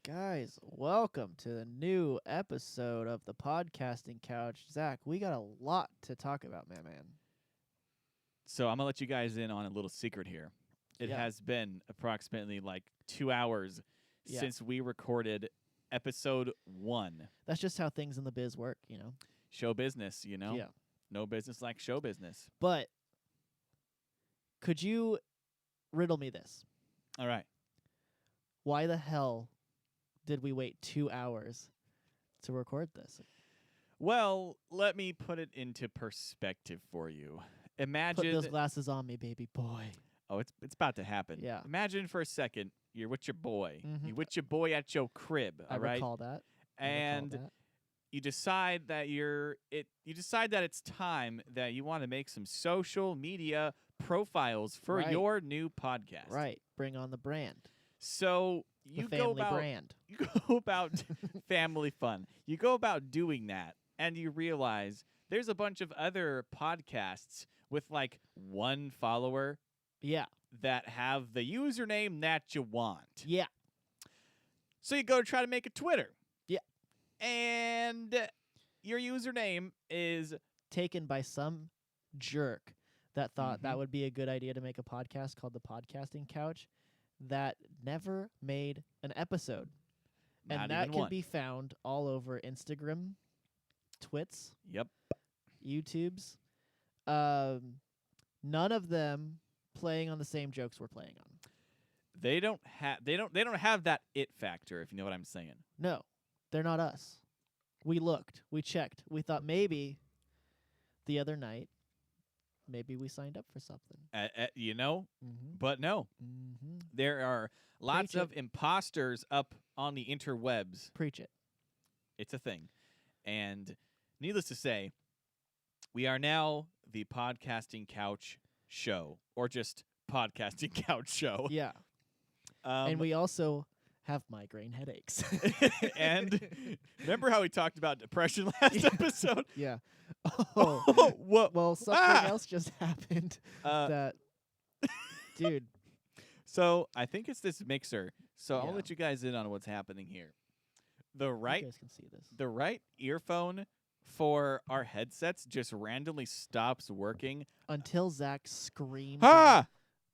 Guys, welcome to the new episode of the Podcasting Couch. Zach, we got a lot to talk about, man. So I'm gonna let you guys in on a little secret here. It Yeah. has been approximately like 2 hours Yeah. since we recorded episode 1. That's just how things in the biz work, Show business, Yeah. No business like show business. But could you riddle me this? All right. Why the hell did we wait 2 hours to record this? Well, let me put it into perspective for you. Put Imagine those glasses on me, baby boy. Oh, it's about to happen. Yeah. Imagine for a second you're with your boy. Mhm. You're with your boy at your crib, I all right? recall that. And you decide that it's time that you want to make some social media profiles for Right. your new podcast. Right. Bring on the brand. So The you family go about brand. you go about family fun. You go about doing that and you realize there's a bunch of other podcasts with like one follower Yeah. that have the username that you want. Yeah. So you go try to make a Twitter. Yeah. And your username is Taken by some jerk that thought that Mhm. would be a good idea to make a podcast called The Podcasting Couch that never made an episode. not And that even can one. be found all over Instagram, Twits, Yep. YouTubes. None of them playing on the same jokes we're playing on. They don't have that it factor, if you know what I'm saying. No, they're not us. We looked, we checked, we thought maybe the other night, maybe we signed up for something. Mm-hmm. But no. Mm-hmm. There are lots Preach of imposters up on the interwebs. Preach it. It's a thing. And needless to say, we are now the Podcasting Couch Show, or just Podcasting Couch Show. Yeah. And we also have migraine headaches. and remember how we talked about depression last episode? Yeah. Oh, What? well, something else just happened Uh, that, dude. So I think it's this mixer. So I'll Yeah. let you guys in on what's happening here. You guys can see this. The right earphone for our headsets just randomly stops working. Until Zach screamed. Ah!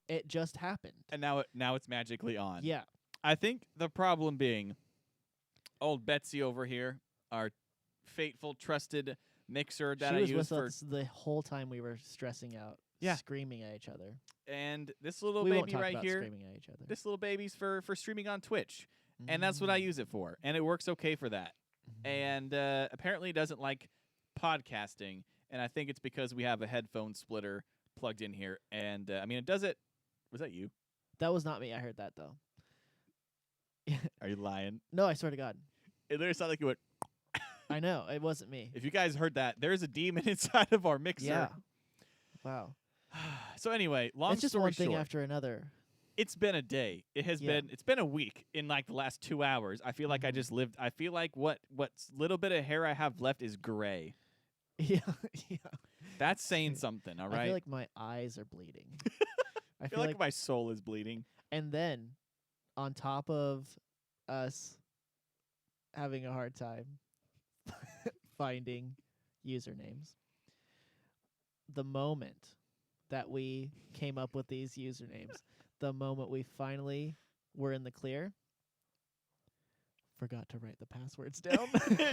It just happened. And now it's magically on. Yeah. I think the problem being old Betsy over here, our fateful trusted mixer that She I was use with for us the whole time we were stressing out, Yeah. screaming at each other. and this little We won't baby talk right about here. screaming at each other. This little baby's for streaming on Twitch. And that's what I use it for. And it works okay for that. And apparently it doesn't like podcasting. And I think it's because we have a headphone splitter plugged in here. And it does it. Was that you? That was not me. I heard that, though. Are you lying? No, I swear to God. It literally sounded like it went. I know. It wasn't me. If you guys heard that, there's a demon inside of our mixer. Yeah. Wow. So anyway, long It's just story one thing short, after another. it's been a day. Yeah. It's been a week in like the last 2 hours. I feel like I just lived. I feel like what little bit of hair I have left is gray. Yeah. Yeah. That's saying something, all right? I feel like my eyes are bleeding. I feel like my soul is bleeding. And then, on top of us having a hard time finding usernames, the moment that we came up with these usernames, the moment we finally were in the clear, forgot to write the passwords down.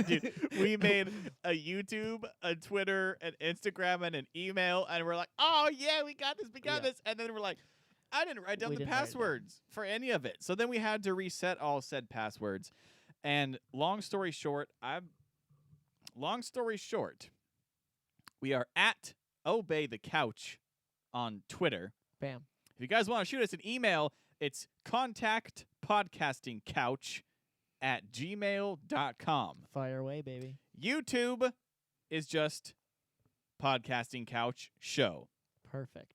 Dude, we made a YouTube, a Twitter, an Instagram, and an email, and we're like, oh, yeah, we got Yeah. this. And then we're like, I didn't write down We the didn't write it down. passwords for any of it. So then we had to reset all said passwords. And long story short, we are at Obey the Couch on Twitter. Bam. If you guys want to shoot us an email, it's contactpodcastingcouch@gmail.com. Fire away, baby. YouTube is just Podcasting Couch Show. Perfect.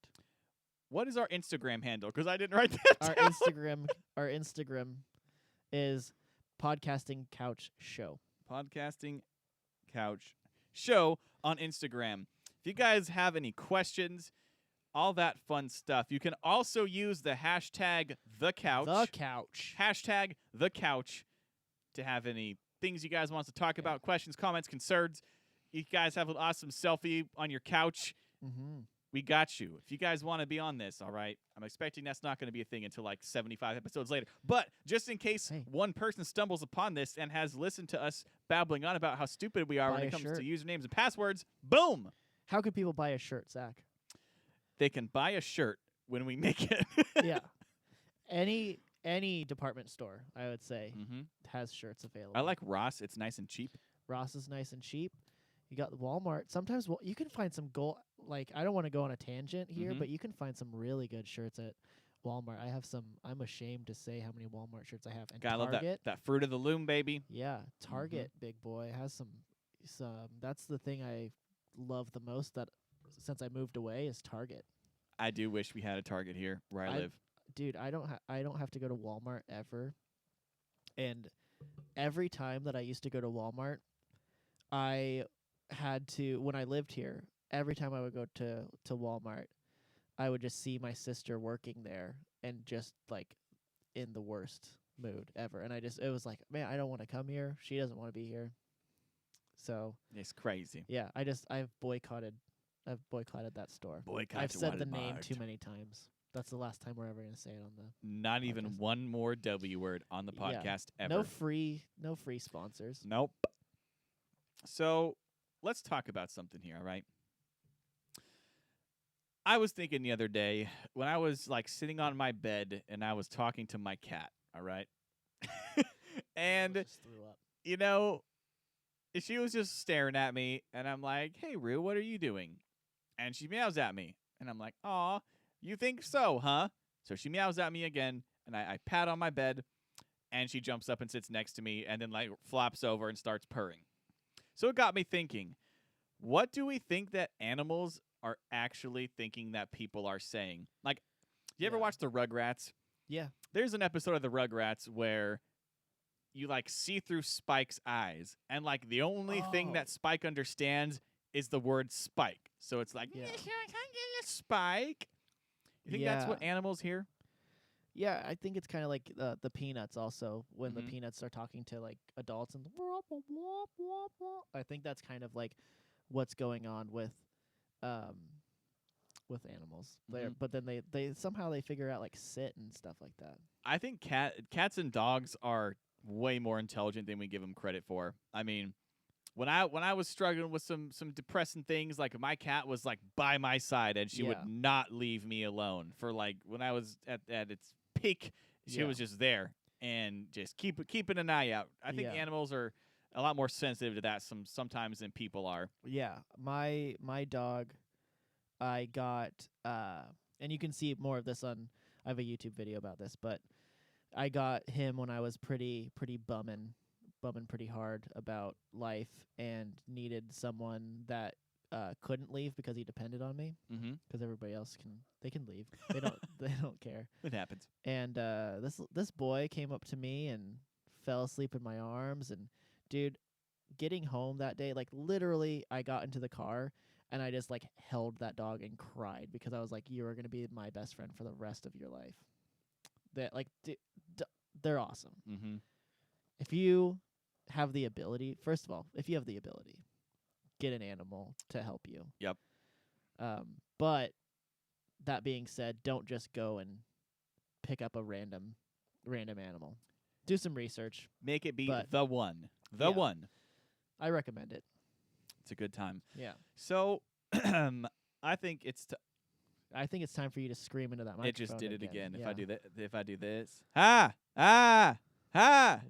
What is our Instagram handle? Because I didn't write that Our down. Instagram is Podcasting Couch Show. Podcasting Couch Show on Instagram. If you guys have any questions, all that fun stuff, you can also use the hashtag #TheCouch. The Couch. Hashtag #TheCouch. to have any things you guys want us to talk about, questions, comments, concerns. You guys have an awesome selfie on your couch. Mm-hmm. We got you. If you guys want to be on this, all right, I'm expecting that's not going to be a thing until like 75 episodes later. But just in case one person stumbles upon this and has listened to us babbling on about how stupid we are when it comes to usernames and passwords, boom! How could people buy a shirt, Zach? They can buy a shirt when we make it. Yeah. Any department store, I would say, has shirts available. I like Ross. It's nice and cheap. Ross is nice and cheap. You got Walmart. Sometimes you can find some gold. Like, I don't want to go on a tangent here, but you can find some really good shirts at Walmart. I have some. I'm ashamed to say how many Walmart shirts I have. And Gotta Target, love that Fruit of the Loom, baby. Yeah, Target, big boy, has some. That's the thing I love the most. That since I moved away is Target. I do wish we had a Target here where I live. Dude, I don't have to go to Walmart ever. And every time that I used to go to Walmart, I had to, when I lived here, every time I would go to Walmart, I would just see my sister working there and just like in the worst mood ever. And it was like, man, I don't want to come here. She doesn't want to be here. So it's crazy. Yeah, I've boycotted that store. I've said the name too many times. That's the last time we're ever going to say it on the Not podcast. even one more W word on the podcast ever. No free sponsors. Nope. So, let's talk about something here, all right? I was thinking the other day when I was like sitting on my bed and I was talking to my cat, all right? And just threw up. You know, she was just staring at me and I'm like, "Hey, Rue, what are you doing?" And she meows at me. And I'm like, "Aw, you think so, huh?" So she meows at me again, and I pat on my bed, and she jumps up and sits next to me, and then like flops over and starts purring. So it got me thinking, what do we think that animals are actually thinking that people are saying? Like, you ever watch the Rugrats? Yeah. There's an episode of the Rugrats where you like see through Spike's eyes, and like the only thing that Spike understands is the word spike. So it's like, Spike. You think that's what animals hear? Yeah, I think it's kind of like the Peanuts also, when the Peanuts are talking to like adults and I think that's kind of like what's going on with animals. But then they somehow they figure out like sit and stuff like that. I think cats and dogs are way more intelligent than we give them credit for. I mean, when I was struggling with some depressing things, like my cat was like by my side and she would not leave me alone for like when I was at its peak. She was just there and just keeping an eye out. I think animals are a lot more sensitive to that sometimes than people are. Yeah, my dog, I got and you can see more of this on. I have a YouTube video about this, but I got him when I was pretty bumming pretty hard about life and needed someone that couldn't leave because he depended on me. Because everybody else can leave. They don't care. It happens. And this boy came up to me and fell asleep in my arms. And dude, getting home that day, like literally, I got into the car and I just like held that dog and cried because I was like, you are gonna be my best friend for the rest of your life. That like they're awesome. If you have the ability, first of all, get an animal to help you. Yep. But that being said, don't just go and pick up a random animal. Do some research. Make it be the one. The one. I recommend it. It's a good time. Yeah. So I think it's time for you to scream into that microphone. It just did it again. Yeah. If I do this. Ha!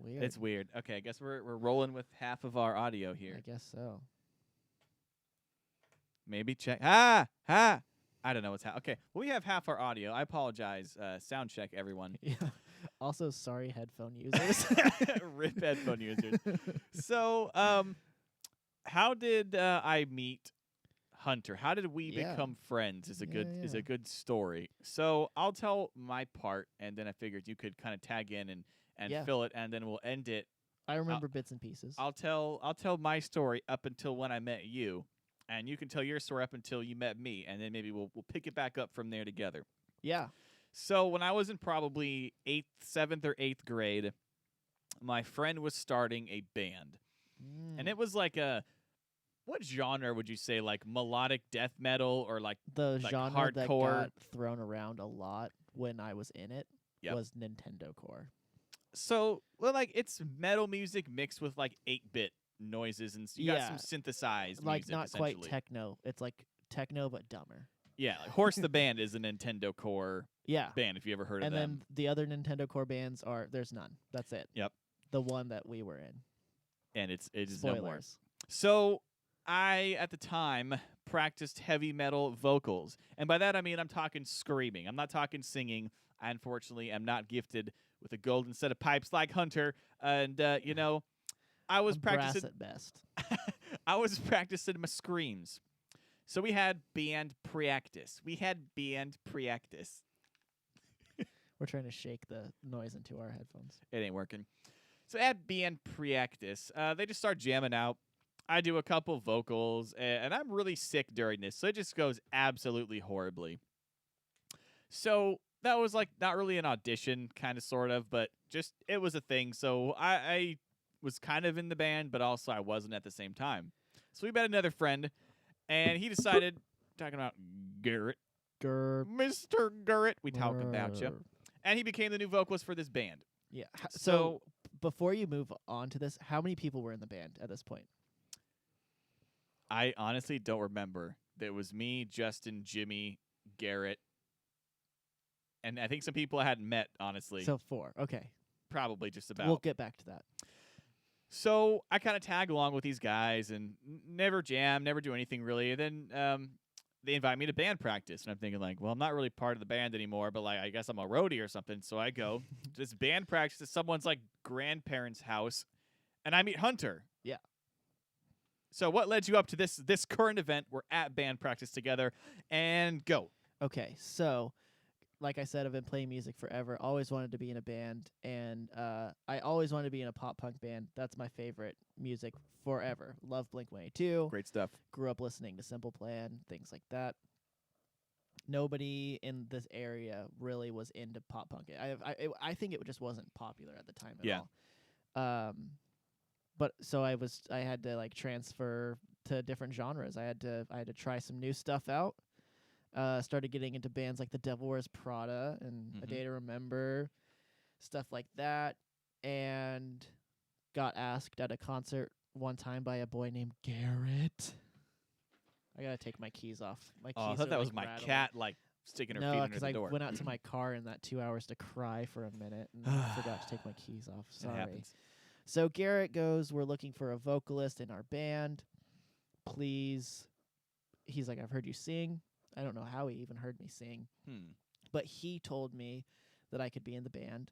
Weird. It's weird. Okay, I guess we're rolling with half of our audio here. I guess so. Maybe check. Ha! I don't know what's happening. Okay, well, we have half our audio. I apologize. Sound check, everyone. Yeah. Also, sorry, headphone users. Rip headphone users. So, how did I meet Hunter? How did we become friends? Is a good story. So I'll tell my part, and then I figured you could kind of tag in and fill it, and then we'll end it. I remember bits and pieces. I'll tell my story up until when I met you, and you can tell your story up until you met me, and then maybe we'll pick it back up from there together. Yeah. So when I was in probably 7th or 8th grade, my friend was starting a band. And it was like what genre would you say? Like melodic death metal or like the genre that hardcore? got thrown around a lot when I was in it Yep. was Nintendo Core. So, well, like it's metal music mixed with like 8-bit noises and you got some synthesized Like music, not quite essentially. techno. It's like techno but dumber. Yeah, like Horse the Band is a Nintendo Core Yeah. band if you ever heard And of them. then the other Nintendo Core bands there's none. That's it. Yep. The one that we were in. And it is no more. Spoilers. So I, at the time, practiced heavy metal vocals. And by that I mean I'm talking screaming. I'm not talking singing. I unfortunately am not gifted with a golden set of pipes like Hunter. And, I was practicing. Brass at best. I was practicing my screams. So we had band practice. We're trying to shake the noise into our headphones. It ain't working. So at band practice, they just start jamming out. I do a couple vocals, and I'm really sick during this, so it just goes absolutely horribly. So that was like not really an audition, kind of, sort of, but just it was a thing. So I was kind of in the band, but also I wasn't at the same time. So we met another friend, and he decided, talking about Garrett, Grr. Mr. Garrett, we talk about you. And he became the new vocalist for this band. Yeah. So before you move on to this, how many people were in the band at this point? I honestly don't remember. There was me, Justin, Jimmy, Garrett, and I think some people I hadn't met, honestly. So 4. Okay. Probably just about. We'll get back to that. So I kind of tag along with these guys and never jam, never do anything really. And then they invite me to band practice. And I'm thinking like, well, I'm not really part of the band anymore, but like I guess I'm a roadie or something. So I go to this band practice at someone's like grandparents' house, and I meet Hunter. Yeah. So what led you up to this current event? We're at band practice together, and go. Okay. So, like I said, I've been playing music forever. Always wanted to be in a band, and I always wanted to be in a pop punk band. That's my favorite music forever. Love Blink-182. Great stuff. Grew up listening to Simple Plan, things like that. Nobody in this area really was into pop punk. I think it just wasn't popular at the time at all. But so I had to like transfer to different genres. I had to try some new stuff out. Started getting into bands like The Devil Wears Prada and A Day to Remember, stuff like that, and got asked at a concert one time by a boy named Garrett. I gotta take my keys off. My keys Oh, I thought that was my rattling. cat like sticking her feet No, under the I door. went out to my car in that 2 hours to cry for a minute and forgot to take my keys off. It Sorry. happens. So Garrett goes, we're looking for a vocalist in our band. Please. He's like, I've heard you sing. I don't know how he even heard me sing. But he told me that I could be in the band.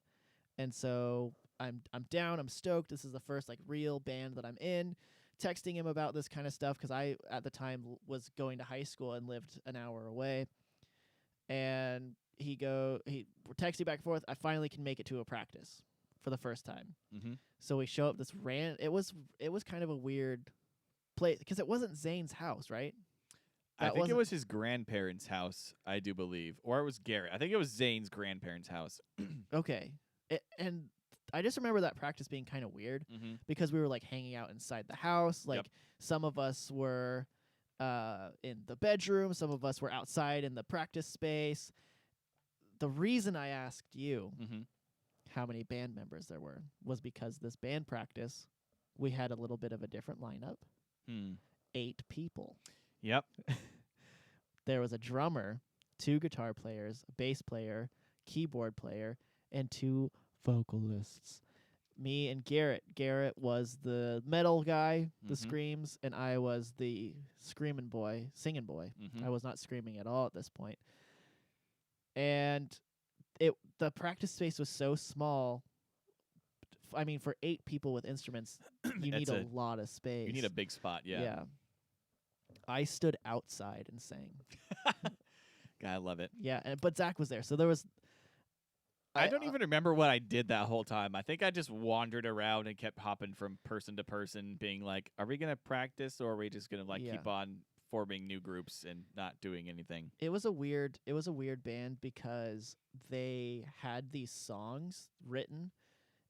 And so I'm down. I'm stoked. This is the first like real band that I'm in. Texting him about this kind of stuff because I, at the time, was going to high school and lived an hour away. And we're texting back and forth. I finally can make it to a practice for the first time. So we show up it was kind of a weird place because it wasn't Zane's house, right? I think it was his grandparents' house, I do believe. Or it was Garrett. I think it was Zane's grandparents' house. Okay. And I just remember that practice being kind of weird because we were like hanging out inside the house. Like some of us were in the bedroom. Some of us were outside in the practice space. The reason I asked you how many band members there were was because this band practice, we had a little bit of a different lineup. 8 people. Yep. There was a drummer, 2 guitar players, a bass player, keyboard player, and 2 vocalists. Me and Garrett. Garrett was the metal guy, the screams, and I was the singing boy. I was not screaming at all at this point. And the practice space was so small. I mean, for 8 people with instruments, you need a lot of space. You need a big spot, yeah. I stood outside and sang. God, I love it. Yeah, but Zach was there, so there was. I don't even remember what I did that whole time. I think I just wandered around and kept hopping from person to person, being like, "Are we gonna practice, or are we just gonna keep on forming new groups and not doing anything?" It was a weird band because they had these songs written,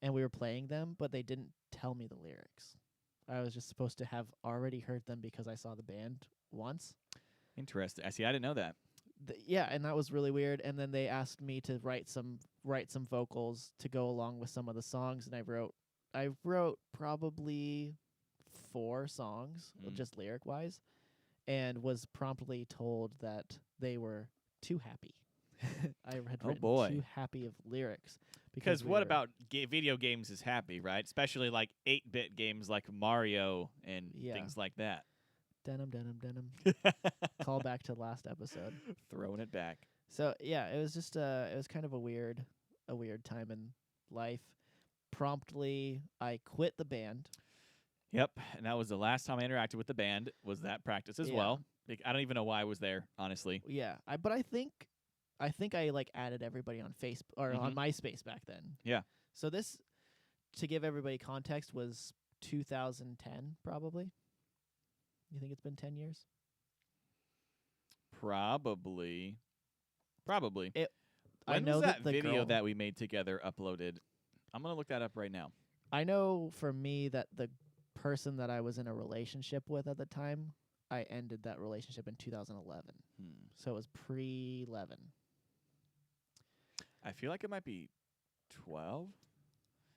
and we were playing them, but they didn't tell me the lyrics. I was just supposed to have already heard them because I saw the band once. Interesting. I see. I didn't know that. Yeah, and that was really weird. And then they asked me to write some vocals to go along with some of the songs, and I wrote probably 4 songs, just lyric wise, and was promptly told that they were too happy. I had written too happy of lyrics. Because what about video games is happy, right? Especially like 8-bit games like Mario and things like that. Denim. Call back to the last episode. Throwing it back. So yeah, it was just it was kind of a weird time in life. Promptly, I quit the band. Yep, and that was the last time I interacted with the band. Was that practice as well? Like, I don't even know why I was there, honestly. Yeah, but I think I like added everybody on Facebook or on MySpace back then. Yeah. So this, to give everybody context, was 2010 probably. You think it's been 10 years? Probably. I know was that the video girl, that we made together uploaded? I'm going to look that up right now. I know for me that the person that I was in a relationship with at the time, I ended that relationship in 2011. So it was pre-11. I feel like it might be 12.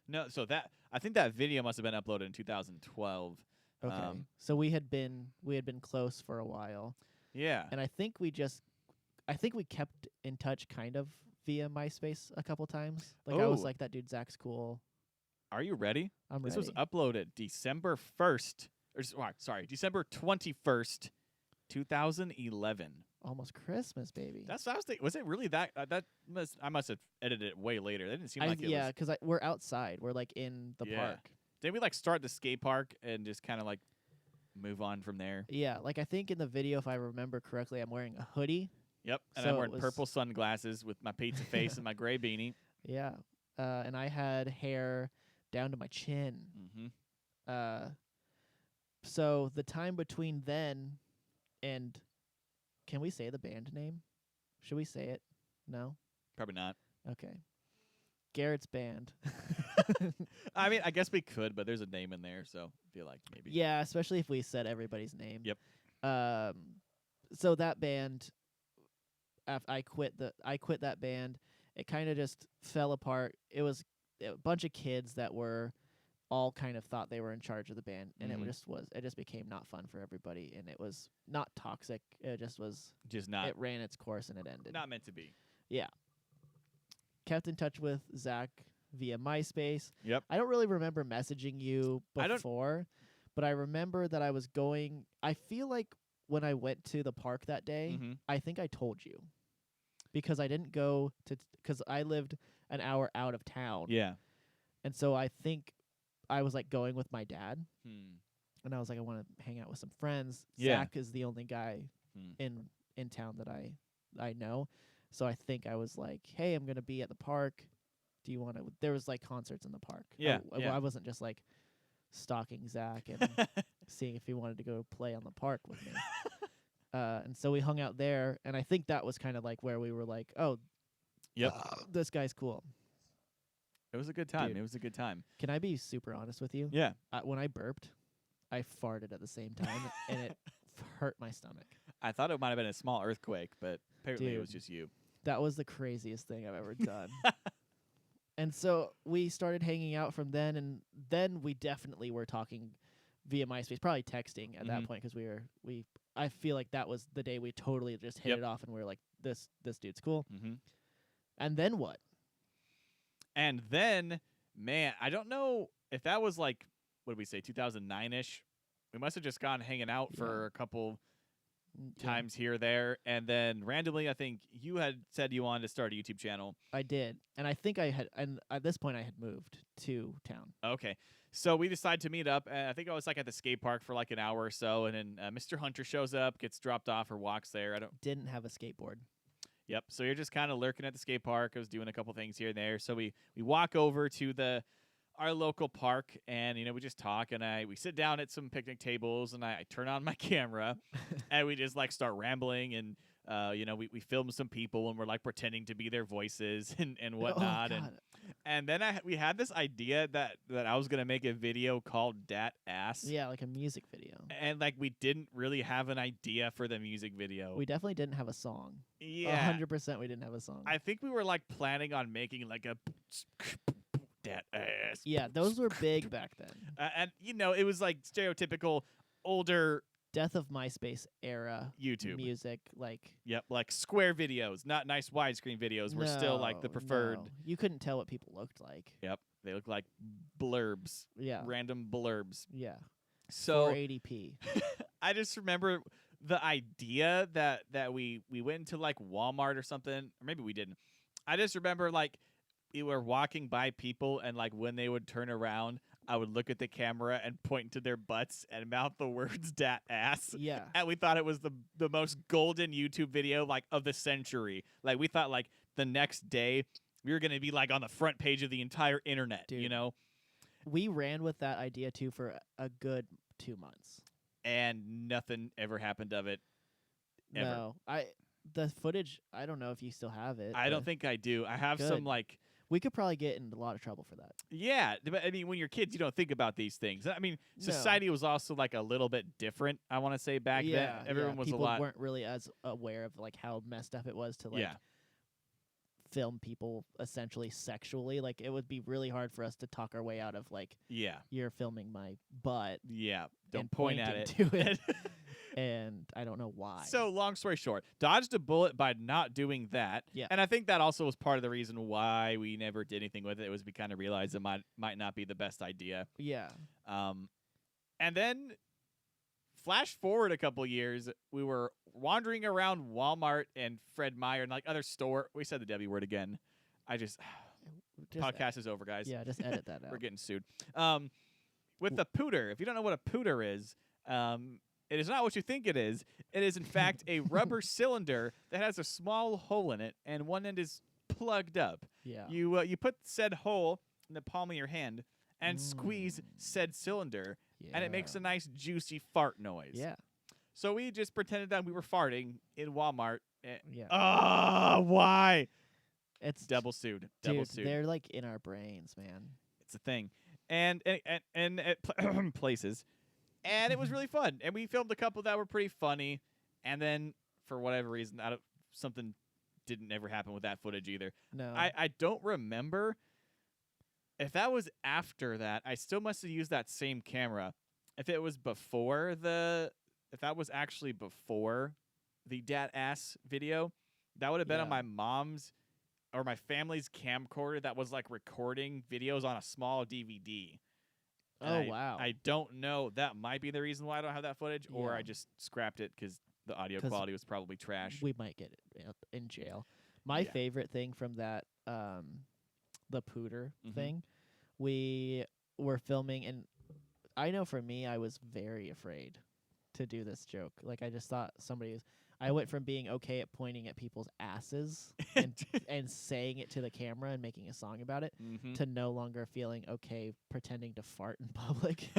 No, so I think that video must have been uploaded in 2012. Okay. So we had been close for a while. Yeah. And I think we kept in touch kind of via MySpace a couple times. Like I was like, that dude Zach's cool. Are you ready? I'm ready. This was uploaded December 1st. December 21st, 2011. Almost Christmas, baby. That's what I was thinking. Was it really that? I must have edited it way later. That didn't seem like it was. Yeah, because we're outside. We're like in the park. Did we like start the skate park and just kind of like move on from there? Yeah, like I think in the video, if I remember correctly, I'm wearing a hoodie. Yep, and So I'm wearing purple sunglasses with my pizza face and my gray beanie. Yeah, and I had hair down to my chin. So the time between then and, can we say the band name? Should we say it? No? Probably not. Okay. Garrett's band. I mean, I guess we could, but there's a name in there, so I feel like maybe. Yeah, especially if we said everybody's name. Yep. So that band, I quit that band. It kind of just fell apart. It was a bunch of kids that were all kind of thought they were in charge of the band, and it just became not fun for everybody, and it was not toxic. It just was not. It ran its course and it ended. Not meant to be. Yeah. Kept in touch with Zach via MySpace. Yep. I don't really remember messaging you before, but I remember that I was going. I feel like when I went to the park that day, I think I told you, because I didn't go to, because I lived an hour out of town. Yeah. And so I think I was like going with my dad, and I was like, I want to hang out with some friends. Yeah. Zach is the only guy in town that I know. So I think I was like, hey, I'm going to be at the park. Do you want to? There was like concerts in the park. Yeah. I wasn't just like stalking Zach and seeing if he wanted to go play on the park with me. And so we hung out there, and I think that was kind of like where we were like, oh, this guy's cool. It was a good time. Dude. It was a good time. Can I be super honest with you? Yeah. When I burped, I farted at the same time, and it hurt my stomach. I thought it might have been a small earthquake, but apparently it was Dude. just you. That was the craziest thing I've ever done. And so we started hanging out from then, and then we definitely were talking via MySpace, probably texting at that point, because I feel like that was the day we totally just hit it off, and we were like, this dude's cool. And then what? And then, man, I don't know if that was like, what did we say, 2009-ish? We must have just gone hanging out for a couple times here or there. And then randomly, I think you had said you wanted to start a YouTube channel. I did. And I think I had, and at this point I had moved to town. Okay. So we decided to meet up. And I think I was like at the skate park for like an hour or so. And then Mr. Hunter shows up, gets dropped off or walks there. Didn't have a skateboard. Yep. So you're just kind of lurking at the skate park. I was doing a couple things here and there. So we walk over to our local park, and we just talk, and we sit down at some picnic tables, and I turn on my camera, and we just like start rambling, and we film some people, and we're like pretending to be their voices and whatnot. Oh, and God. And then we had this idea that I was gonna make a video called Dat Ass. Yeah, like a music video. And like we didn't really have an idea for the music video. We definitely didn't have a song. Yeah, 100% we didn't have a song. I think we were like planning on making like a Dat Ass. Yeah, those were big back then. And you know, it was like stereotypical older Death of MySpace era YouTube. music, like Yep, like square videos, not nice widescreen videos. Were still like the preferred. No. You couldn't tell what people looked like. Yep, they look like blurbs, Yeah. random blurbs. Yeah. So 480p. I just remember the idea that we went into like Walmart or something, or maybe we didn't. I just remember like we were walking by people, and like when they would turn around, I would look at the camera and point to their butts and mouth the words "dat ass." Yeah. And we thought it was the most golden YouTube video like of the century. Like we thought like the next day we were gonna be like on the front page of the entire internet. Dude. You know. We ran with that idea too for a good 2 months. And nothing ever happened of it. Ever. No. The footage, I don't know if you still have it. I don't but think I do. I have Good. some like. we could probably get in a lot of trouble for that. Yeah, but I mean, when you're kids, you don't think about these things. I mean, No. society was also like a little bit different. I want to say back then, everyone was people a lot. weren't really as aware of like how messed up it was to like Yeah, film people essentially sexually. Like it would be really hard for us to talk our way out of like yeah, you're filming my butt yeah. Don't and point at it. pointing to it. And I don't know why. So, long story short, dodged a bullet by not doing that. Yeah. And I think that also was part of the reason why we never did anything with it. It was we kind of realized it might not be the best idea. yeah. And then flash forward a couple years, we were wandering around Walmart and Fred Meyer and like other store. We said the W word again. Just Podcast is over, guys. Yeah, just edit that out. We're getting sued. With the pooter, if you don't know what a pooter is, it is not what you think it is. It is, in fact, a rubber cylinder that has a small hole in it, and one end is plugged up. Yeah. You put said hole in the palm of your hand and squeeze said cylinder, and it makes a nice, juicy fart noise. Yeah. So we just pretended that we were farting in Walmart. Yeah. Why? It's Double sued. Double dude, sued. they're like in our brains, man. It's a thing. And at places. And it was really fun. And we filmed a couple that were pretty funny. And then, for whatever reason, something didn't ever happen with that footage either. No. I don't remember if that was after that. I still must have used that same camera. If it was if that was actually before the Dat Ass video, that would have been on Yeah. my mom's or my family's camcorder that was like recording videos on a small DVD. And wow. I don't know. That might be the reason why I don't have that footage, or I Yeah. just scrapped it because the audio 'Cause quality was probably trash. We might get it in jail. My Yeah. favorite thing from that, the pooter Mhm. thing, we were filming, and I know for me, I was very afraid to do this joke. Like I just thought I went from being okay at pointing at people's asses and saying it to the camera and making a song about it Mhm. to no longer feeling okay pretending to fart in public.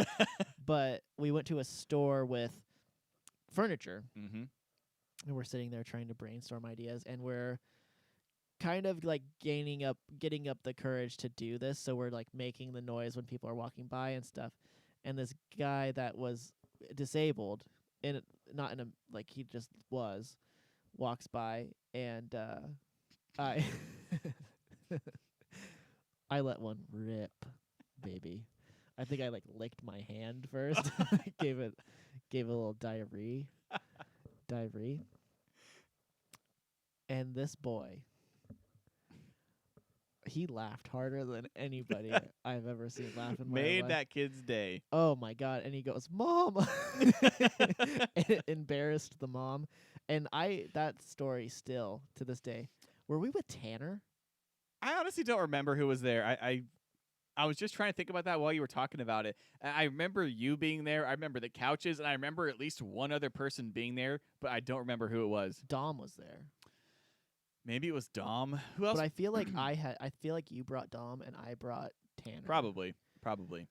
But we went to a store with furniture. Mhm. And we're sitting there trying to brainstorm ideas, and we're kind of like getting up the courage to do this. So we're like making the noise when people are walking by and stuff. And this guy that was disabled, not in a like he just walks by, and I I let one rip, baby. I think I like licked my hand first, gave a little diarrhea. And this boy, he laughed harder than anybody I've ever seen laugh in my Made life. that kid's day. Oh my god! And he goes, "Mom!" And it embarrassed the mom. And that story still to this day. Were we with Tanner? I honestly don't remember who was there. I was just trying to think about that while you were talking about it. I remember you being there. I remember the couches, and I remember at least one other person being there, but I don't remember who it was. Dom was there. Maybe it was Dom. Who else? But I feel like I feel like you brought Dom and I brought Tanner. Probably.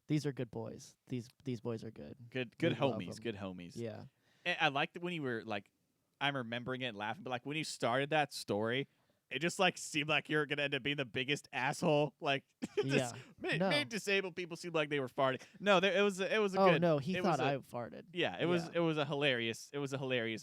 These are good boys. These boys are good. Good We love homies. 'em. Good homies. Yeah. And I liked it when you were like, I'm remembering it and laughing, but like when you started that story, it just like seemed like you're gonna end up being the biggest asshole. Like, Yeah. No. made disabled people seem like they were farting. No, it was a Oh good. no, he it was thought a- I farted. Yeah, it was a hilarious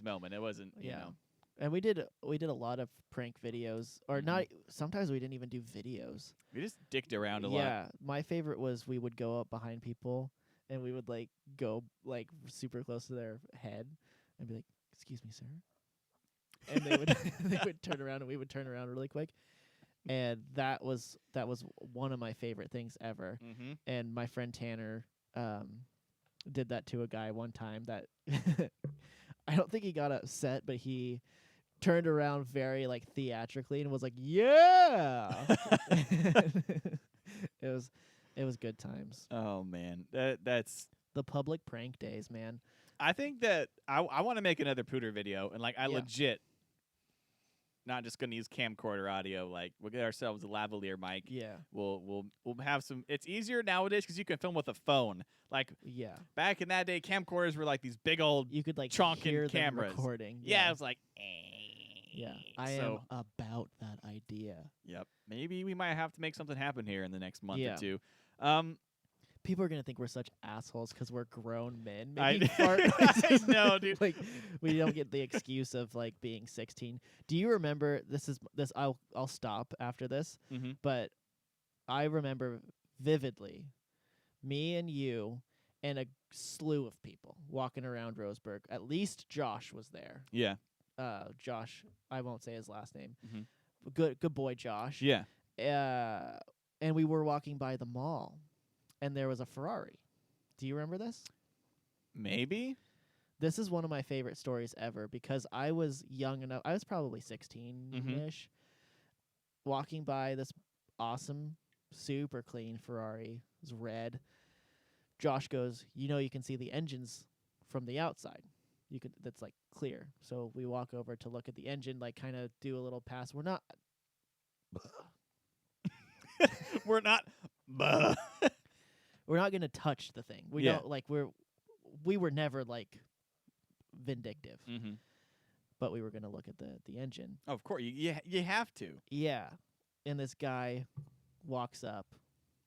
moment. It wasn't, you Yeah. know. And we did a lot of prank videos, or Mhm. not. Sometimes we didn't even do videos. We just dicked around a lot. Yeah, my favorite was we would go up behind people and we would like go like super close to their head and be like, "Excuse me, sir," and they would they would turn around and we would turn around really quick, and that was one of my favorite things ever. Mm-hmm. And my friend Tanner did that to a guy one time that I don't think he got upset, but he turned around very like theatrically and was like, "Yeah." It was good times. Oh man, that's. The public prank days, man. I think that I want to make another Pooter video, and like I Yeah. legit, not just gonna use camcorder audio. Like we'll get ourselves a lavalier mic. Yeah. We'll have some. It's easier nowadays because you can film with a phone. Like Yeah. back in that day, camcorders were like these big old. You could like Chonking hear them cameras. recording. Yeah, it was like. Yeah. I so, am about that idea. Yep. Maybe we might have to make something happen here in the next month Yeah. or two. People are gonna think we're such assholes because we're grown men I- making fart I noises. know, dude. Like we don't get the excuse of like being 16. Do you remember this? I'll stop after this. Mm-hmm. But I remember vividly me and you and a slew of people walking around Roseburg. At least Josh was there. Yeah. Josh, I won't say his last name. Mhm. Good boy, Josh. Yeah. And we were walking by the mall, and there was a Ferrari. Do you remember this? Maybe. This is one of my favorite stories ever because I was young enough. I was probably 16-ish, walking by this awesome, super clean Ferrari. It was red. Josh goes, you can see the engines from the outside. That's like clear. So we walk over to look at the engine, like kind of do a little pass. We're not. We're not. We're not gonna touch the thing. We Yeah. don't like. We were never like vindictive, Mm-hmm. but we were gonna look at the engine. Of course, you have to. Yeah, and this guy walks up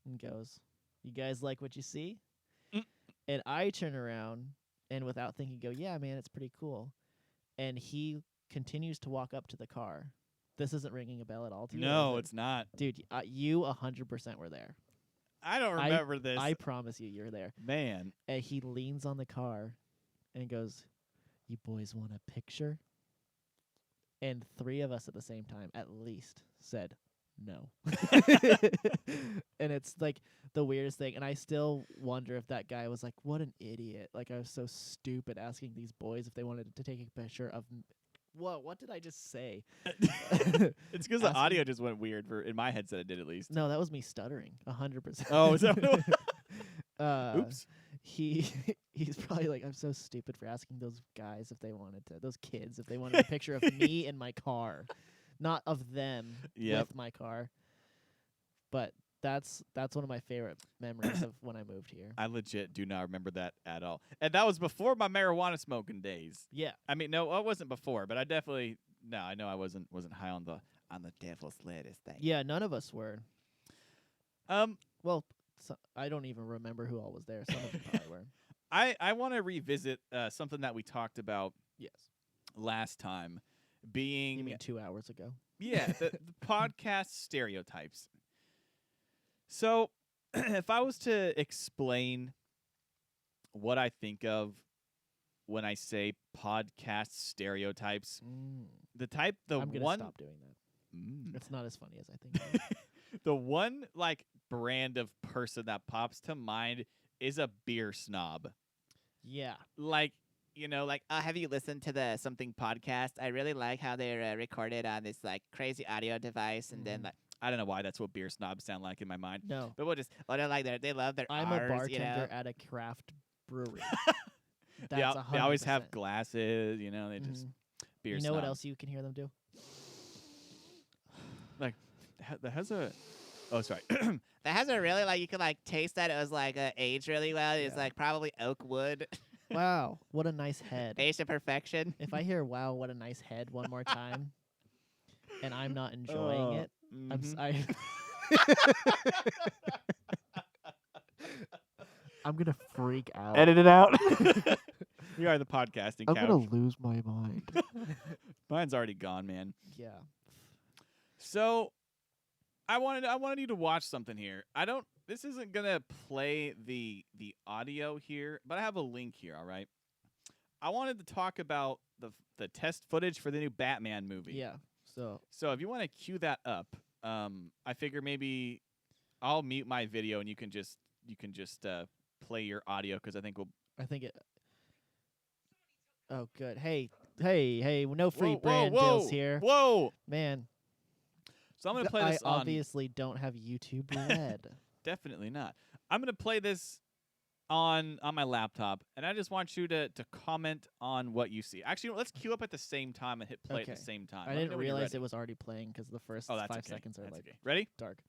and goes, "You guys like what you see?" Mm. And I turn around and without thinking, go, "Yeah, man, it's pretty cool." And he continues to walk up to the car. This isn't ringing a bell at all to you. No, is it? it's not. Dude, you 100% were there. I don't remember this. I promise you're there. Man. And he leans on the car and goes, "You boys want a picture?" And 3 of us at the same time, at least, said no. And it's like the weirdest thing. And I still wonder if that guy was like, what an idiot. Like, I was so stupid asking these boys if they wanted to take a picture of Whoa, what did I just say? It's because the audio just went weird in my headset. It did at least. No, that was me stuttering. 100%. Oh, is that what it was? Oops. He's probably like, I'm so stupid for asking those guys if they wanted to, those kids if they wanted a picture of me in my car, not of them Yep. with my car. But that's one of my favorite memories of when I moved here. I legit do not remember that at all. And that was before my marijuana smoking days. Yeah. I mean, no, it wasn't before, but I definitely I know I wasn't high on the devil's lettuce thing. Yeah, none of us were. Well, I don't even remember who all was there. Some of them probably were. I want to revisit something that we talked about Yes. last time, being You mean 2 hours ago? yeah, the podcast stereotypes. So, if I was to explain what I think of when I say podcast stereotypes, I'm the gonna one stop doing that. Mm. It's not as funny as I think. The one like brand of person that pops to mind is a beer snob. Yeah. Like, have you listened to the something podcast? I really like how they're recorded on this like crazy audio device, and then Mhm. like I don't know why that's what beer snobs sound like in my mind. No. But they're like they love their I'm R's, a bartender you know? at a craft brewery. They, That's they always have 100%. glasses, they just Mhm. beer You know what snob. else you can hear them do? That has a Oh, sorry. That has a really you could taste that it was aged really well. It's Yeah. probably oak wood, Wow, what a nice head. aged to perfection. If I hear "Wow, what a nice head" one more time, and I'm not enjoying it, mhm. I'm gonna freak out. Edit it out. We are the podcasting I'm couch. gonna lose my mind. Mine's already gone, man. Yeah. So I wanted you to watch something here. This isn't gonna play the audio here, but I have a link here, all right? I wanted to talk about the test footage for the new Batman movie. Yeah. So So if you want to cue that up, I figure maybe I'll mute my video and you can just play your audio because I think we'll. I think it. Oh, good. Hey, no free Whoa, brand whoa, deals whoa, here, Whoa! man. So I'm gonna play I this on. obviously don't have YouTube Red. Definitely not. I'm gonna play this on my laptop, and I just want you to comment on what you see. Actually, let's queue up at the same time and hit play at Okay. the same time. I Let me didn't know when you're realize ready. it was already playing because the first Oh, that's 5 okay. seconds are That's like okay. Ready? dark.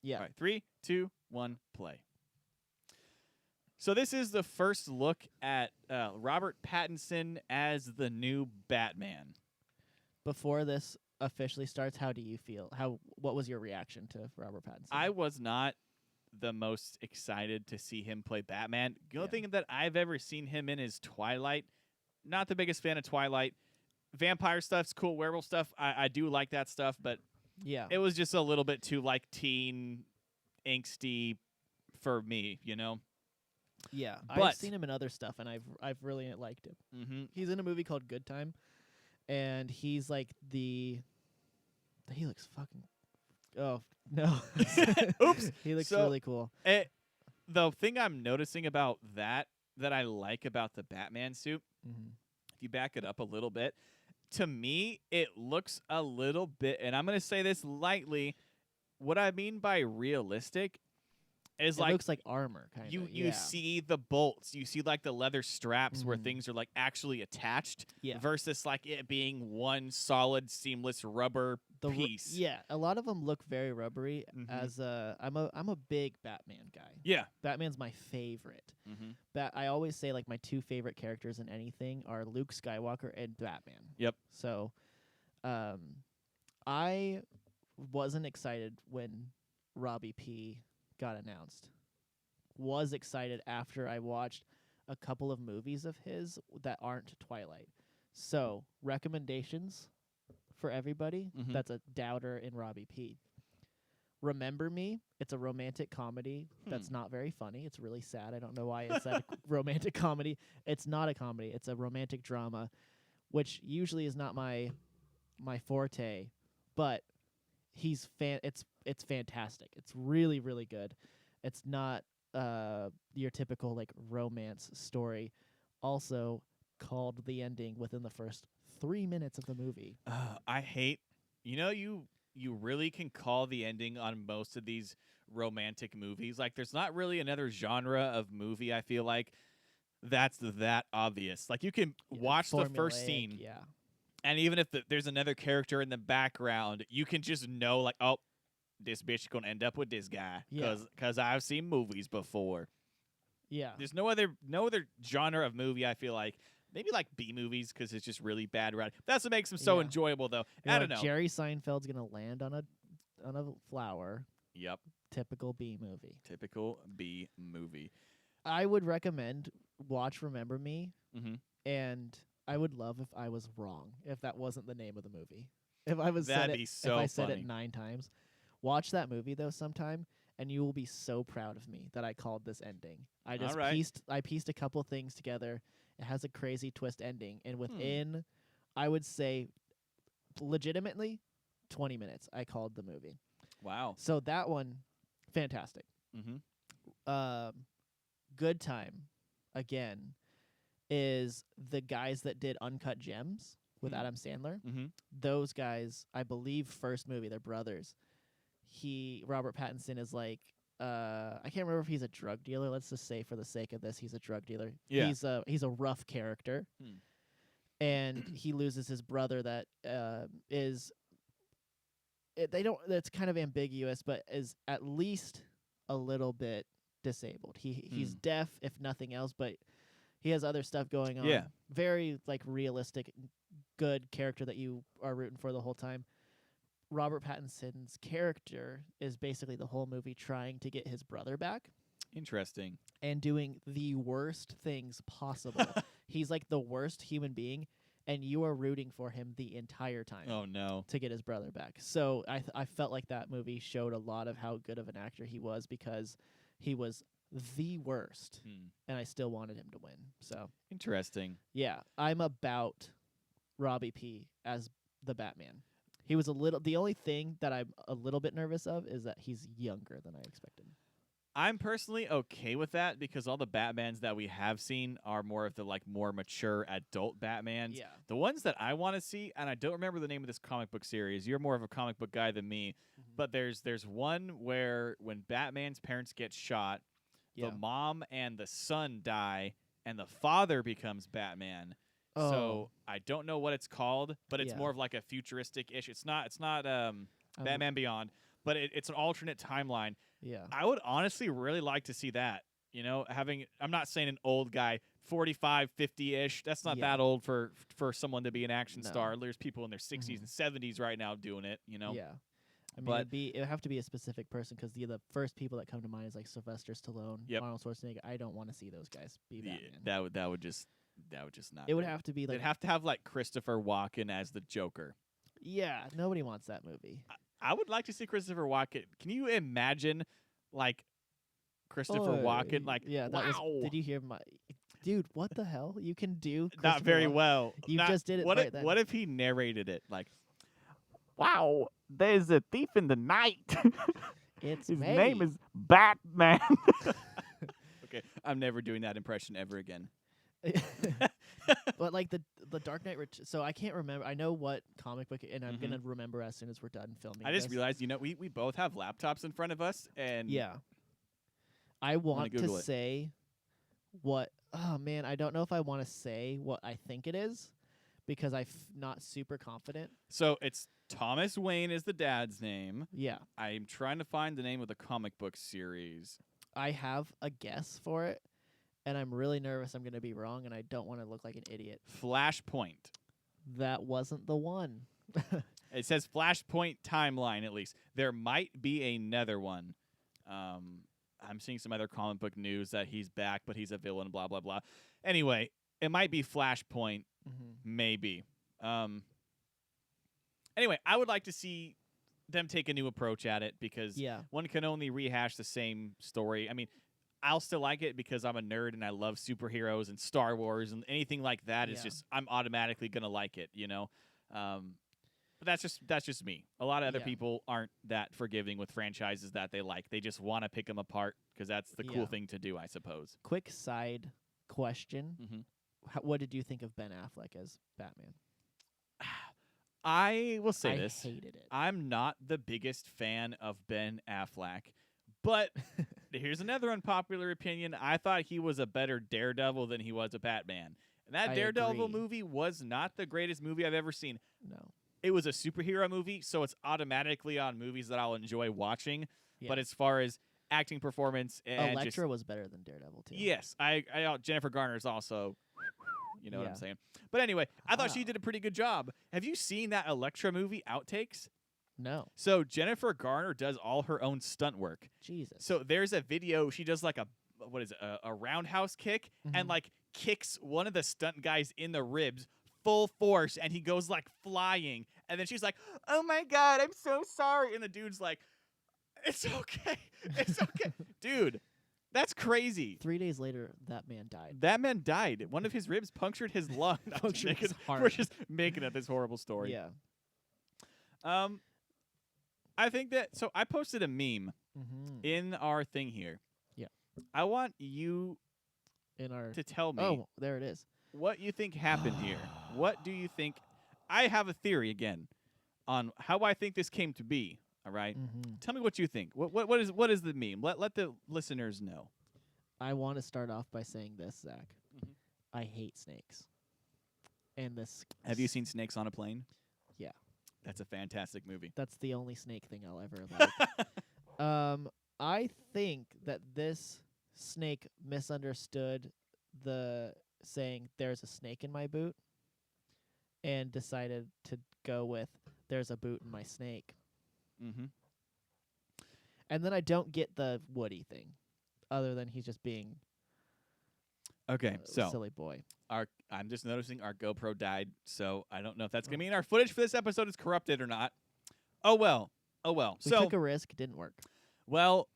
Yeah. All right. 3, 2, 1, play. So this is the first look at Robert Pattinson as the new Batman. Before this officially starts, how do you feel? What was your reaction to Robert Pattinson? I was not the most excited to see him play Batman. The only Yeah. thing that I've ever seen him in is Twilight. Not the biggest fan of Twilight. Vampire stuff's cool. Werewolf stuff, I do like that stuff, but yeah. it was just a little bit too like teen angsty for me, you know? Yeah. but- I've seen him in other stuff, and I've really liked him. Mm-hmm. He's in a movie called Good Time, and he's like he looks fucking. Oh no! Oops. He looks So- really cool. The thing I'm noticing about that I like about the Batman suit, Mm-hmm. if you back it up a little bit, to me, it looks a little bit, and I'm going to say this lightly, what I mean by realistic is It like looks like armor, kind of. you see the bolts, you see like the leather straps where Mhm. things are like actually attached Yeah. versus like it being one solid seamless rubber piece. Yeah, a lot of them look very rubbery. Mhm. As I'm a big Batman guy. Yeah. Batman's my favorite. Mm-hmm. I always say like my 2 favorite characters in anything are Luke Skywalker and Batman. Yep. So, I wasn't excited when Robbie P got announced. Was excited after I watched a couple of movies of his that aren't Twilight. So, recommendations for everybody Mhm. that's a doubter in Robbie P. Remember Me. It's a romantic comedy that's not very funny. It's really sad. I don't know why it's a romantic comedy. It's not a comedy. It's a romantic drama, which usually is not my forte, but it's fantastic. It's really, really good. It's not your typical like romance story. Also called the ending within the first 3 minutes of the movie. I hate, you really can call the ending on most of these romantic movies. Like, there's not really another genre of movie, I feel like, that's that obvious. Like, you can watch the first Formulaic, scene, Yeah. and even if there's another character in the background, you can just know, like, oh, this bitch gonna end up with this guy. Yeah. Because I've seen movies before. Yeah. There's no other genre of movie, I feel like. Maybe like B movies because it's just really bad writing. That's what makes them so Yeah. enjoyable, though. You're I like, don't know. Jerry Seinfeld's gonna land on a flower. Yep. Typical B movie. Typical B movie. I would recommend watch Remember Me, Mm-hmm. and I would love if I was wrong, if that wasn't the name of the movie. If I was That'd said be it, so if I said funny. it 9 times. Watch that movie though sometime, and you will be so proud of me that I called this ending. I just Alright. pieced a couple things together. It has a crazy twist ending, and Hmm. within, I would say, legitimately, 20 minutes, I called the movie. Wow. So that one, fantastic. Mm-hmm. Good Time, again, is the guys that did Uncut Gems with Hmm. Adam Sandler. Mm-hmm. Those guys, I believe, first movie, they're brothers. Robert Pattinson is like, I can't remember if he's a drug dealer. Let's just say, for the sake of this, he's a drug dealer. Yeah. He's a rough character, Hmm. and he loses his brother that is. It's kind of ambiguous, but is at least a little bit disabled. He's Hmm. deaf, if nothing else, but he has other stuff going on. Yeah. Very like realistic, good character that you are rooting for the whole time. Robert Pattinson's character is basically the whole movie trying to get his brother back Interesting. and doing the worst things possible. He's like the worst human being, and you are rooting for him the entire time Oh no. to get his brother back. So I felt like that movie showed a lot of how good of an actor he was because he was the worst, and I still wanted him to win. So Interesting. yeah, I'm about Robbie P as the Batman. He was the only thing that I'm a little bit nervous of is that he's younger than I expected. I'm personally okay with that because all the Batmans that we have seen are more of the like more mature adult Batmans. Yeah. The ones that I want to see, and I don't remember the name of this comic book series. You're more of a comic book guy than me, but there's one where when Batman's parents get shot, Yeah. the mom and the son die, and the father becomes Batman. Oh. So I don't know what it's called, but it's Yeah. more of like a futuristic ish. It's not I'm- Batman Beyond, but it's an alternate timeline. Yeah. I would honestly really like to see that. You know, I'm not saying an old guy, 45, 50-ish. That's not Yeah. that old for someone to be an action No. star. There's people in their 60s and 70s right now doing it, you know. Yeah. I mean, But- it would have to be a specific person because the first people that come to mind is like Sylvester Stallone, Yep. Arnold Schwarzenegger. I don't want to see those guys be Yeah, Batman. that would just not. It would be- have to be like They'd have to have like Christopher Walken as the Joker. yeah. Nobody wants that movie. I would like to see Christopher Walken. Can you imagine like Christopher Walken? Like, yeah, that wow. was. Did you hear my dude? What the hell? You can do Not Christopher very Walken. well. You Not- just did it What right if, then. what if he narrated it like, "Wow, there's a thief in the night. It's His May. name is Batman." Okay, I'm never doing that impression ever again. But like the Dark Knight so I can't remember. I know what comic book, and I'm Mhm. gonna remember as soon as we're done filming. I just this. realized, we both have laptops in front of us, and Yeah. I want to Google it. say what. Oh man, I don't know if I want to say what I think it is because I'm not super confident. so it's Thomas Wayne is the dad's name. Yeah, I'm trying to find the name of the comic book series. I have a guess for it, and I'm really nervous I'm gonna be wrong, and I don't want to look like an idiot. Flashpoint. That wasn't the one. It says Flashpoint timeline, at least. There might be another one. I'm seeing some other comic book news that he's back, but he's a villain, blah, blah, blah. Anyway, it might be Flashpoint, maybe. Anyway, I would like to see them take a new approach at it because Yeah, one can only rehash the same story. I mean, I'll still like it because I'm a nerd and I love superheroes and Star Wars and anything like that is Yeah. just I'm automatically gonna like it, you know. But that's just me. A lot of other Yeah. people aren't that forgiving with franchises that they like. They just want to pick them apart because that's the Yeah. cool thing to do, I suppose. quick side question: Mm-hmm. What did you think of Ben Affleck as Batman? I will say I this: hated it. I'm not the biggest fan of Ben Affleck, but here's another unpopular opinion. I thought he was a better Daredevil than he was a Batman. And that I Daredevil agree. movie was not the greatest movie I've ever seen. No. It was a superhero movie, so it's automatically on movies that I'll enjoy watching. Yeah. But as far as acting performance and just Elektra was better than Daredevil too. yes, I Jennifer Garner is also, you know what I'm Yeah. saying. But anyway, I thought she Wow. did a pretty good job. Have you seen that Elektra movie Outtakes? No. So Jennifer Garner does all her own stunt work. Jesus. So there's a video she does like a roundhouse kick and Mhm. like kicks one of the stunt guys in the ribs full force and he goes like flying and then she's like, "Oh my god, I'm so sorry." And the dude's like, "It's okay. It's okay." Dude, that's crazy. 3 days later, that man died. That man died. One of his ribs punctured his lung. I'm just Punctured his making- heart. We're just making up this horrible story. Yeah. I think that so I posted a meme Mm-hmm. in our thing here. Yeah. I want you In our. to tell me Oh, there it is. what you think happened here. What do you think? I have a theory again on how I think this came to be. All right? Mm-hmm. Tell me what you think. What is the meme? Let the listeners know. I want to start off by saying this, Zach. Mhm. I hate snakes. And this. Have you seen Snakes on a Plane? Yeah. That's a fantastic movie. That's the only snake thing I'll ever like. I think that this snake misunderstood the saying "there's a snake in my boot" and decided to go with "there's a boot in my snake." Mm-hmm. And then I don't get the Woody thing, other than he's just being Okay, a so silly boy. I'm just noticing our GoPro died, so I don't know if that's gonna mean our footage for this episode is corrupted or not. Oh well. We So took a risk, didn't work. well,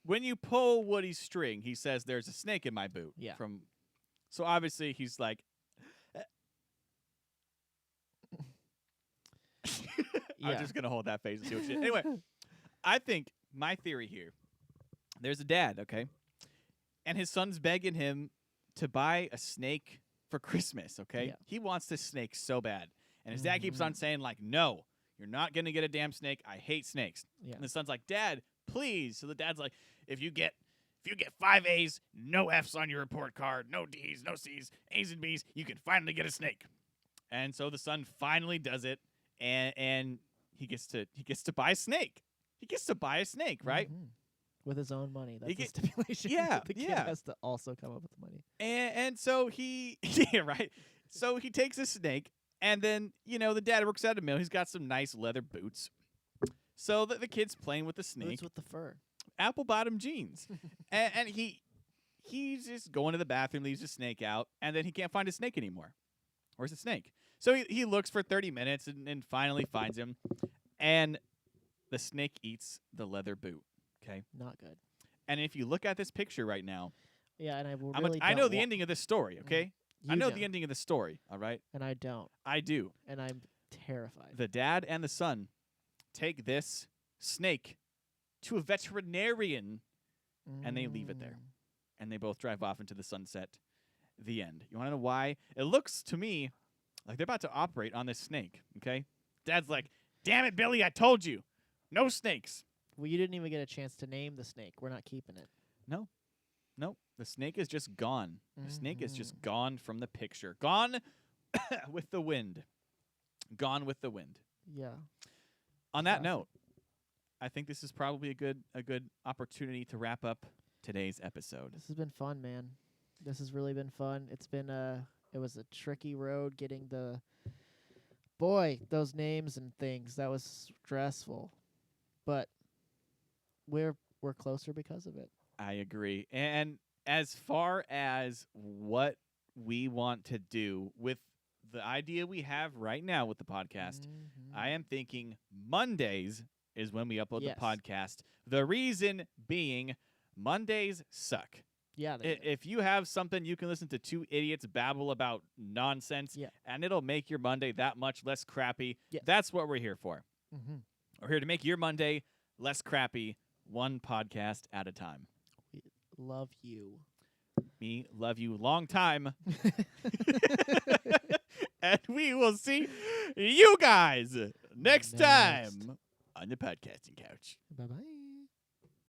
when you pull Woody's string, he says there's a snake in my boot. Yeah. So obviously he's like, I'm Yeah. just gonna hold that face and see what shit. Anyway, I think my theory here, there's a dad, okay, and his son's begging him to buy a snake for Christmas, okay? Yeah. He wants this snake so bad. And his dad keeps on saying, like, no, you're not going to get a damn snake. I hate snakes. Yeah. And the son's like, Dad, please. So the dad's like, if you get 5 A's, no F's on your report card, no D's, no C's, A's and B's, you can finally get a snake. And so the son finally does it, and he gets to buy a snake. He gets to buy a snake, right? Mhm. With his own money. That's the get- stipulation. Yeah, The kid yeah. has to also come up with the money. And so he yeah, right. So he takes a snake, and then, the dad works at a mill. He's got some nice leather boots. So the kid's playing with the snake. Boots with the fur. Apple bottom jeans. and he's just going to the bathroom, leaves the snake out, and then he can't find his snake anymore. Where's the snake? So he looks for 30 minutes and finally finds him. And the snake eats the leather boot. Okay. Not good. And if you look at this picture right now, Yeah, and I will I really know don't the wa- ending of this story, okay? I You know don't, the ending of the story, all right? and I don't, I do. and I'm terrified. The dad and the son take this snake to a veterinarian, and they leave it there. And they both drive off into the sunset. The end. You want to know why? It looks to me like they're about to operate on this snake, okay? Dad's like, damn it, Billy, I told you. No snakes. Well, you didn't even get a chance to name the snake. We're not keeping it. No. Nope. The snake is just gone. The snake is Mhm. just gone from the picture. Gone with the wind. Gone with the wind. Yeah. On that Classic. note, I think this is probably a good opportunity to wrap up today's episode. This has been fun, man. This has really been fun. It was a tricky road getting those names and things. That was stressful. But we're closer because of it. I agree. And as far as what we want to do with the idea we have right now with the podcast, Mhm. I am thinking Mondays is when we upload Yes. the podcast. The reason being Mondays suck. Yeah. they do. If you have something, you can listen to two idiots babble about nonsense, Yeah. and it'll make your Monday that much less crappy. Yes. That's what we're here for. Mhm. We're here to make your Monday less crappy, one podcast at a time. Love you. Me, love you, long time. And we will see you guys next Next. time on the podcasting couch. Bye-bye.